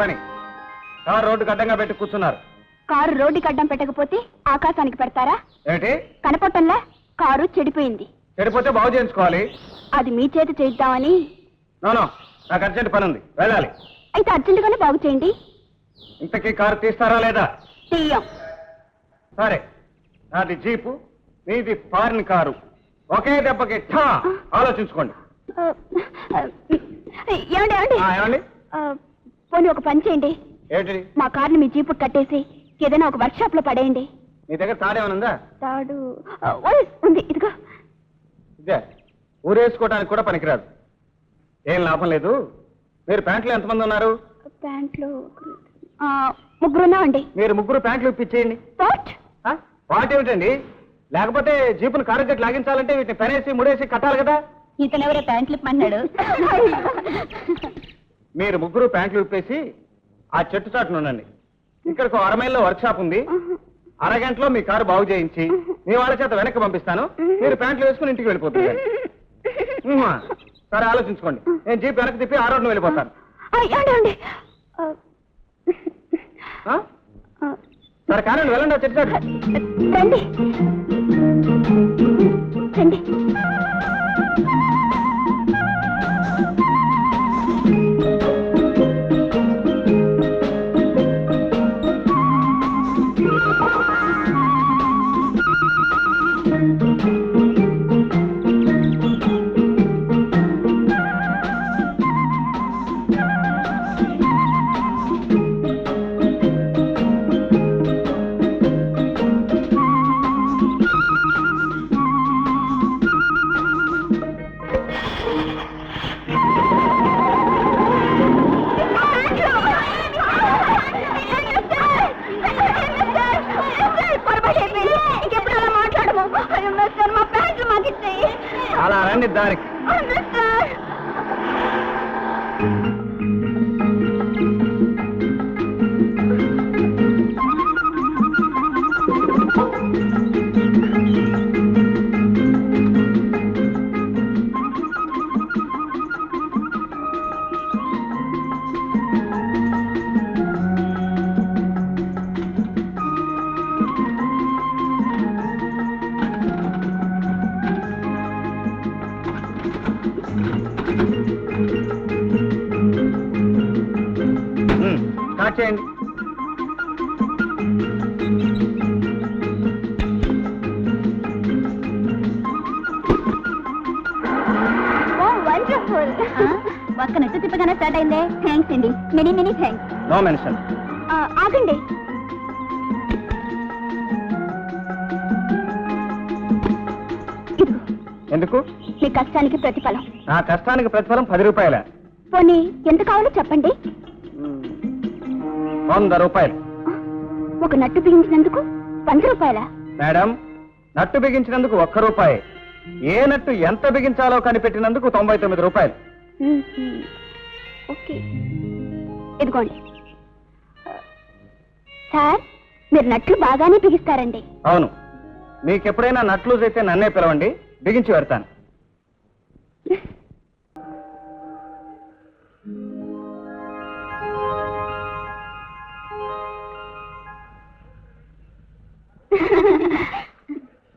పని. కారు రోడ్డుకి అడ్డంగా పెట్టి కూర్చున్నారు. కారు రోడ్డుకి అడ్డం పెట్టకపోతే ఆకాశానికి పెడతారా? ఏంటి కనపట్టంలా? కారు చెడిపోయింది. చెడిపోతే బాగు చేయించుకోవాలి. అది మీ చేతి చేద్దామని. నోనో, నాకు అర్జెంట్ పని ఉంది, వెళ్ళాలి. అయితే అర్జెంటుగానే బాగు చేయండి. ఇంతకీ కారు తీస్తారా లేదా? తీయం. సరే, నాది జీపు, నీది ఫారిన్ కారు. ఒకే దెబ్బకి ఠా. ఆలోచించుకోండి. ఏమండి ఏమండి? పోనీ ఒక పని చేయండి. ఏంటిది? మా కార్ని మీ జీపు కట్టేసి ఏదైనా ఒక వర్క్ షాప్ లో పడేయండి. నీ దగ్గర తాడేమనుందా? తాడు ఉంది, ఇదిగో. ఇదే ఊరేసుకోవడానికి కూడా పనికిరాదు. ఏం లాభం లేదు. మీరు ప్యాంట్లు ఎంతమంది ఉన్నారు? ప్యాంట్లు ముగ్గురున్నా అండి. మీరు ముగ్గురు ప్యాంట్లు ఇప్పించేయండి. వాట్ ఏమిటండి? లేకపోతే జీపును కారు గట్టి లాగించాలంటే వీటిని పెనేసి ముడేసి కట్టాలి కదా. ఇతను ఎవరో ప్యాంట్లు ఇప్పమన్నాడు. మీరు ముగ్గురు ప్యాంట్లు ఇప్పేసి ఆ చెట్టు చాటును ఉండండి. ఇక్కడికి 6 మైల్లో వర్క్ షాప్ ఉంది. అరగంటలో మీ కారు బాగు చేయించి మీ వాళ్ళ చేత వెనక్కి పంపిస్తాను. మీరు ప్యాంట్లు వేసుకుని ఇంటికి వెళ్ళిపోతుంది. సరే, ఆలోచించుకోండి. నేను జీప్ వెనక్కి తిప్పి ఆ రోడ్డును వెళ్ళిపోతాను. సరే కానండి, వెళ్ళండి. ఆ చెట్టు చాటు రండి. రండి. అలా రండి దారికి. చేయండి. ఒక్క నెట్టు తిప్పగానే స్టార్ట్ అయిందే. థ్యాంక్స్ అండి. Many many thanks. No mention. ఆగండి. ఎందుకు? మీ కష్టానికి ప్రతిఫలం. నా కష్టానికి ప్రతిఫలం 10 రూపాయల. పోనీ ఎంత కావాలో చెప్పండి. 100 రూపాయలు. ఒక నట్టు బిగించినందుకు 100 రూపాయల? మేడం, నట్టు బిగించినందుకు 1 రూపాయి. ఏ నట్టు ఎంత బిగించాలో కనిపెట్టినందుకు 99 రూపాయలు. ఓకే, ఇదిగోండి. సార్, మీరు నట్లు బాగానే బిగిస్తారండి. అవును. మీకెప్పుడైనా నట్లు అయితే నన్నే పిలవండి, బిగించి పెడతాను.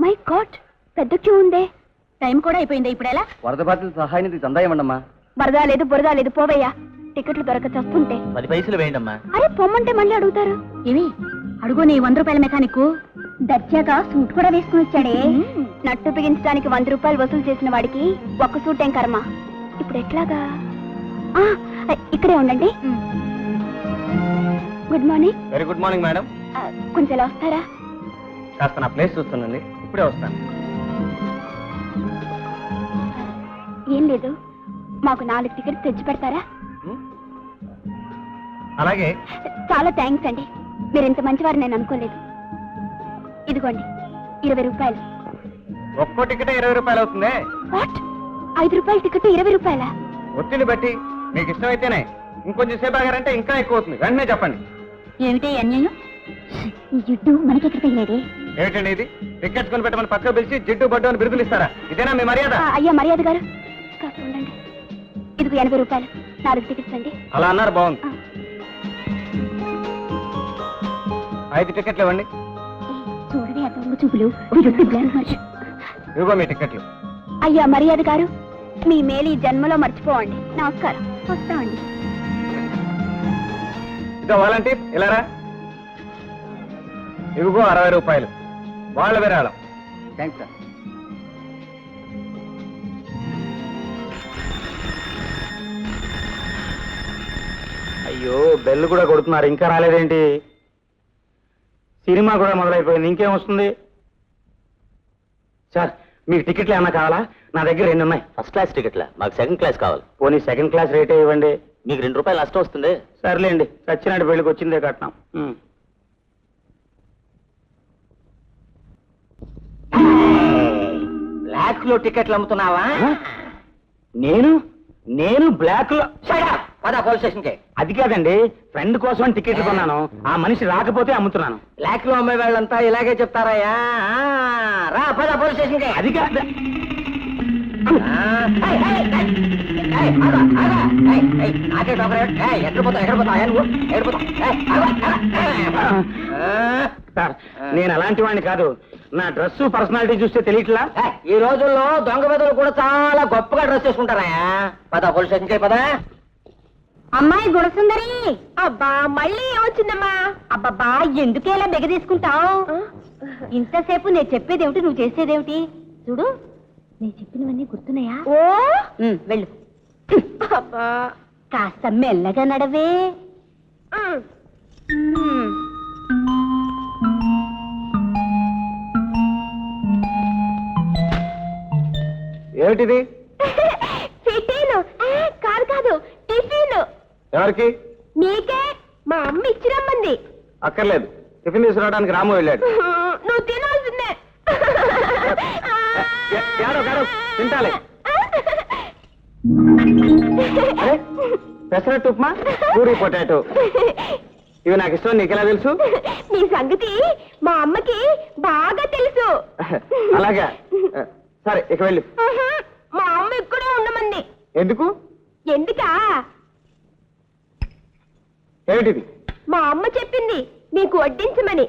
మై గాడ్, పెద్ద క్యూ ఉందే. టైం కూడా అయిపోయింది. ఇప్పుడు ఎలా? వరద బాధితుల సహాయ నిధి చందా ఇవ్వండమ్మా. వరద లేదు, బురద లేదు, పోవయ్యా. టికెట్లు దొరక చస్తుంటే 10 పైసలు వేయండమ్మా. అరే పొమ్మంటే మళ్ళీ అడుగుతారు. ఇవి అడుగు. నీ 100 రూపాయల మెకానిక్ దర్జాగా సూట్ కూడా వేసుకుని వచ్చాడే. నట్టు బిగించడానికి 100 రూపాయలు వసూలు చేసిన వాడికి 1 సూట్ ఏం కర్మ. ఇప్పుడు ఎట్లాగా? ఇక్కడే ఉండండి. Good morning. Very good morning madam. కొంచెం ఎలా వస్తారా? కాస్త నా ప్లేస్ చూస్తుందండి, ఇప్పుడే వస్తాను. ఏం లేదు, మాకు 4 టికెట్స్ తెచ్చి పెడతారా? అలాగే. చాలా థ్యాంక్స్ అండి. మీరు ఇంత మంచివారు నేను అనుకోలేదు. ఇదిగోండి 20 రూపాయలు. ఒక్కో టికెట్ 20 రూపాయలు అవుతుంది. వాట్? 5 రూపాయల టికెట్ 20 రూపాయల? ఒత్తిడి బట్టి మీకు ఇష్టమైతేనే. ఇంకొంచెం సేపు ఆగారంటే ఇంకా ఎక్కువ అవుతుంది. వెంటనే చెప్పండి. ఏమిటి అన్యాయం? ఈ జిడ్డు మనకెక్కడ తగిలేదే? ఏమిటండి ఇది? టికెట్స్ కొని పెట్టమని పక్క పిలిచి జిడ్డు బడ్డు అని బిరుదులు ఇస్తారా? ఇదేనా మీ మర్యాద? అయ్యా మర్యాద గారు, కాస్త ఉండండి. ఇదిగో 80 రూపాయలు. 4 టికెట్స్ అండి. అలా అన్నారు, బాగుంది. 5 టికెట్లు ఇవ్వండి. చూడవే ఆ దొంగ చూపులు వీడొట్టి బ్లాంక్ మనిషి. ఇదిగో మీ టికెట్లు. అయ్యా మర్యాద గారు, మీ మేలు ఈ జన్మలో మర్చిపోవండి. నమస్కారం, వస్తామండి. ఇదో వాలంటీర్ ఇలారా. ఇవిగో 60 రూపాయలు వాళ్ళ విరాళం. Thanks sir. అయ్యో బెల్ కూడా కొడుతున్నారు, ఇంకా రాలేదేంటి? సినిమా కూడా మొదలైపోయింది, ఇంకేం వస్తుంది? సార్ మీకు టికెట్లు ఏమన్నా కావాలా? నా దగ్గర 2 ఉన్నాయి. ఫస్ట్ క్లాస్ టికెట్లా? మాకు సెకండ్ క్లాస్ కావాలి. పోనీ సెకండ్ క్లాస్ రేటే ఇవ్వండి. మీకు 2 రూపాయలు నష్టం వస్తుంది. సర్లేండి, సచ్చినాడు పెళ్ళికి వచ్చిందే కట్నం. బ్లాక్ లో టికెట్లు అమ్ముతున్నావా? నేను బ్లాక్ లో పద పోలీస్ స్టేషన్ కి. అది కాదండి, ఫ్రెండ్ కోసం టికెట్లు కొన్నాను. ఆ మనిషి రాకపోతే అమ్ముతున్నాను. బ్లాక్ లో అమ్మే వాళ్ళంతా ఇలాగే చెప్తారయ్యా. రా పద పోలీస్ స్టేషన్ కి. అది కాదు. సార్ నేను అలాంటి వాడిని కాదు. నా డ్రెస్ పర్సనాలిటీ చూస్తే తెలియట్లా? ఈ రోజుల్లో దొంగ బెదలు కూడా చాలా గొప్పగా డ్రెస్ చేసుకుంటారయ్యా. పద పోలీస్ స్టేషన్ కి పద. అమ్మాయి గుణసుందరి, అబ్బా మళ్ళీ ఏమొచ్చిందమ్మా? అబ్బబ్బా ఎందుకే ఇలా బెగ తీసుకుంటావు? ఇంతసేపు నేను చెప్పేదేమిటి, నువ్వు చేసేదేమిటి? చూడు, నేను చెప్పినవన్నీ గుర్తున్నాయా? ఓ వెళ్ళు. అబ్బా కాస్త మెల్లగా నడవే. ఏమిటిది? ఫిటీను. కాదు కాదు, టిఫిన్. ఎవరికి? నీకే. మా అమ్మ ఇచ్చిరమ్మంది. అక్కర్లేదు, టిఫిన్ తీసుకురావడానికి రాము వెళ్ళాడు. నువ్వు తినాల్సిందే. తింటాలే. పెసరట్టు ఉప్మా, పూరి పొటాటో, ఇవి నాకు ఇష్టం. నీకెలా తెలుసు? నీ సంగతి మా అమ్మకి బాగా తెలుసు. అలాగా, సరే ఇక వెళ్ళు. మా అమ్మ ఇక్కడే ఉండమంది. ఎందుకు? ఎందుకా? ఏమిటిది? మా అమ్మ చెప్పింది నీకు వడ్డించమని.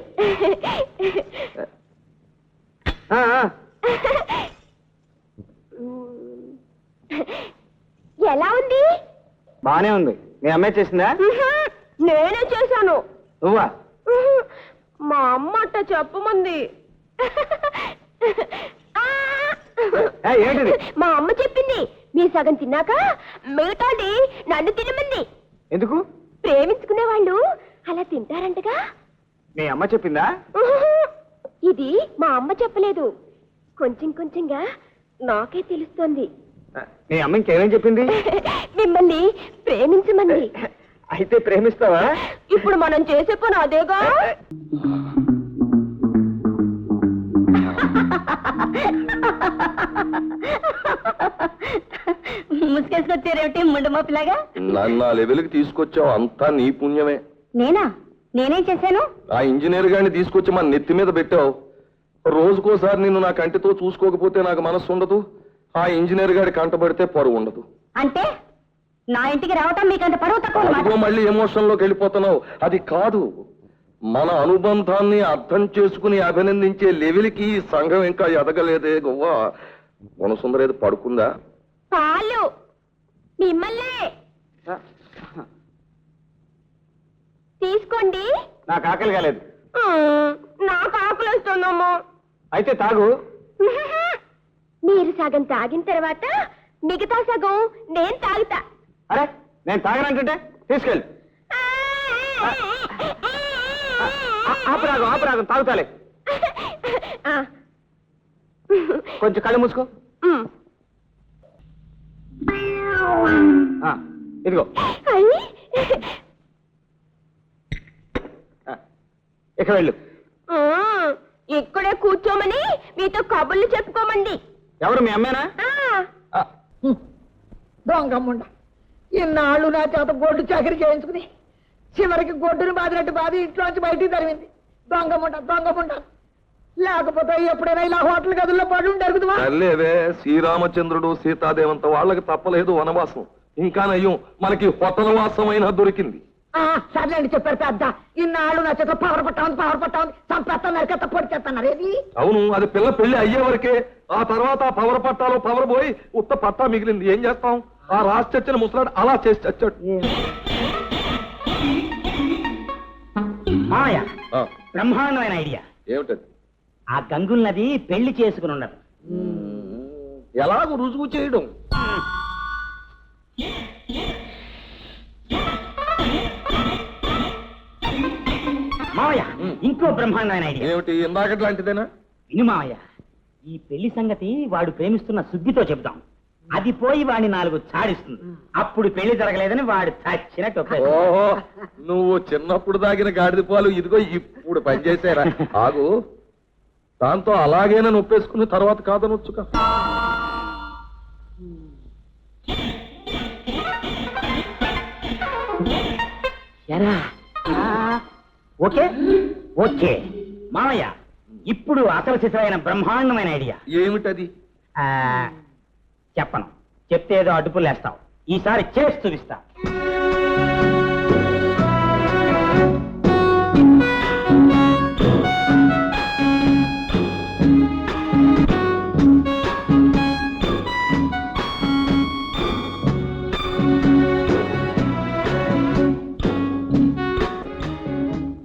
ఎలా ఉంది? బానే ఉంది. మీ అమ్మాయి చేసిందా? నేనే చేశాను. నువ్వా? మా అమ్మ అట్ట చెప్పమంది. ఏంటిది? మా అమ్మ చెప్పింది మీ సగం తిన్నాక మిగతాది నన్ను తినమంది. ఎందుకు? ప్రేమించుకునే వాళ్ళు అలా తింటారంటగా. మీ అమ్మ చెప్పిందా? ఇది మా అమ్మ చెప్పలేదు, కొంచెం కొంచెంగా నాకే తెలుస్తోంది. మీ అమ్మ ఇంకేమేం చెప్పింది? మిమ్మల్ని ప్రేమించమంది. అయితే ప్రేమిస్తావా? ఇప్పుడు మనం చేసే పని అదేగా. ముసుకేసుకొచ్చారేమిటి ముండమోపిలాగా? నన్ను ఆ లెవెల్కి తీసుకొచ్చావు, అంతా నీ పుణ్యమే. నేనా? నేనేం చేశాను? ఆ ఇంజనీర్ గారిని తీసుకొచ్చి మన నెత్తి మీద పెట్టావు. రోజుకోసారి నిన్ను నా కంటితో చూసుకోకపోతే నాకు మనస్సు ఉండదు. ఆ ఇంజనీర్ గారి కంటపడితే పరువు ఉండదు. అంటే నా ఇంటికి రావటం మీకంత పరువు తక్కువ? అదిగో మళ్ళీ ఎమోషన్ లోకి వెళ్ళిపోతున్నావు. అది కాదు, మన అనుబంధాన్ని అర్థం చేసుకుని అభినందించే లెవెల్కి ఈ సంఘం ఇంకా ఎదగలేదే. గొవ్వా గుణసుందరేది పడుకుందా? పాలు మిమ్మల్ని తీసుకోండి. నాకు ఆకలి కాలేదు. నాకు ఆకలి వస్తుందమ్మా. అయితే తాగు. మీరు సగం తాగిన తర్వాత మిగతా సగం నేను తాగుతా. అరే నేను తాగనంటుంటే తీసుకెళ్ళి. ఆపురాగం ఆపురాగం, తాగుతాలే. కొంచెం కళ్ళు మూసుకో. ఇదిగో. ఇక వెళ్ళు. ఇక్కడే కూర్చోమని మీతో కబుర్లు చెప్పుకోమండి. ఎవరు? మీ అమ్మేనా? దొంగమ్ముండ ఇన్నాళ్ళు నా చేత గొడ్డు చాకరీ చేయించుకుని చివరికి గొడ్డును బాదినట్టు బాధ ఇంట్లోంచి బయటికి తరిమింది. దొంగముండ దొంగముండ. లేకపోతే ఎప్పుడైనా ఇలా హోటల్ గదుల్లో పడి ఉండరుగుతుందా? లేవే, శ్రీరామచంద్రుడు సీతాదేవంత వాళ్ళకి తప్పలేదు వనవాసం. ఇంకా నయ్యం, మనకి హొటల వాసమైనా దొరికింది. సర్లేండి చెప్పారు పెద్ద. ఇన్నాళ్ళు నా చేత పవర్ పట్టా ఉంది చంపేస్తా నరికెత్త పొడి చేస్తున్నారు ఏది. అవును, అది పిల్ల పెళ్లి అయ్యే వరకే. ఆ తర్వాత ఆ పవర్ పట్టాలో పవర్ పోయి ఉత్త పట్టా మిగిలింది. ఏం చేస్తాం? ఆ రాసి చచ్చిన ముసలాడు అలా చేసి చచ్చాడు. మామయ్య ఆ, బ్రహ్మాండమైన ఐడియా. ఏమిటది? ఆ గంగుల్ నది పెళ్లి చేసుకుని ఉండదు. ఎలాగో రుజువు చేయడం. మామయ్య ఇంకో బ్రహ్మాండమైన ఐడియా. ఏమిటి? ఇందాకటి లాంటిదేనా? విను మామయ్య, ఈ పెళ్లి సంగతి వాడు ప్రేమిస్తున్న సుగ్గితో చెబుతాం. అది పోయి వాడిని 4 చాడిస్తుంది. అప్పుడు పెళ్లి జరగలేదని వాడు చచ్చినట్టు ఒప్పేస్తాడు. ఓహో, నువ్వు చిన్నప్పుడు దాగిన గాడిద పాలు ఇదిగో ఇప్పుడు పనిచేసారా? ఆగు, దాంతో అలాగేనా నొప్పేసుకుని తర్వాత కాదనొచ్చుగా. ఎరా? ఓకే ఓకే మామయ్య, ఇప్పుడు అసలు సిసలైన బ్రహ్మాండమైన ఐడియా. ఏమిటది? ఆ, చెప్పను, చెప్తే ఏదో అడ్డుపులు వేస్తావు. ఈసారి చేసి చూపిస్తా.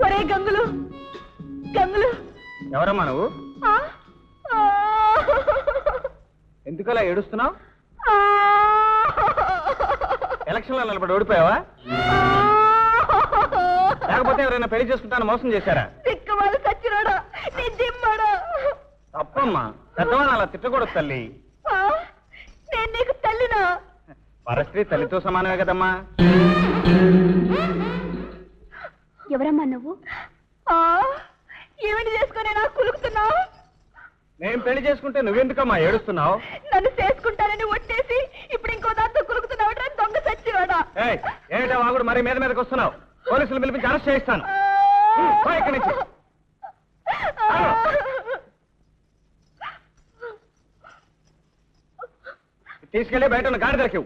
ఒరే గంగులు, గంగులు. ఎవరమ్మా నువ్వు? ఆ, ఆ, ఎందుకలా ఏడుస్తున్నావు? ఆ, ఎలక్షన్ లో నిలబడి ఓడిపోయావా? లేకపోతే ఎవరైనా పెళ్లి చేసుకుంటాను మోసం చేశారా? సిక్కుమాలు సచ్చినాడా, నీ దిమ్మాడా? తప్పమ్మా, పెద్దవాళ్ళని అలా తిట్టకూడదు తల్లి. ఆ, నేను నీకు తల్లినా? పరస్త్రీ తల్లితో సమానమే కదమ్మా. ఎవరమ్మా నువ్వు? ఏమిటి చేసుకుని నాకు కులుకుతున్నావు? నేను పెళ్లి చేసుకుంటే నువ్వెందుకమ్మా ఏడుస్తున్నావు? నన్ను చేసుకుంటానని ఒట్టేసి ఇప్పుడు ఇంకో దాంతో కులుకుతున్నావు దొంగ సచ్చివాడా. ఏయ్, ఏమిటా వాగుడు? మరి మీదకి వస్తున్నావు. పోలీసులు పిలిపించి అరెస్ట్ చేయిస్తాను. పో ఇక్కడి నుంచి. తీసుకెళ్లి బయట ఉన్న గాడిదలకి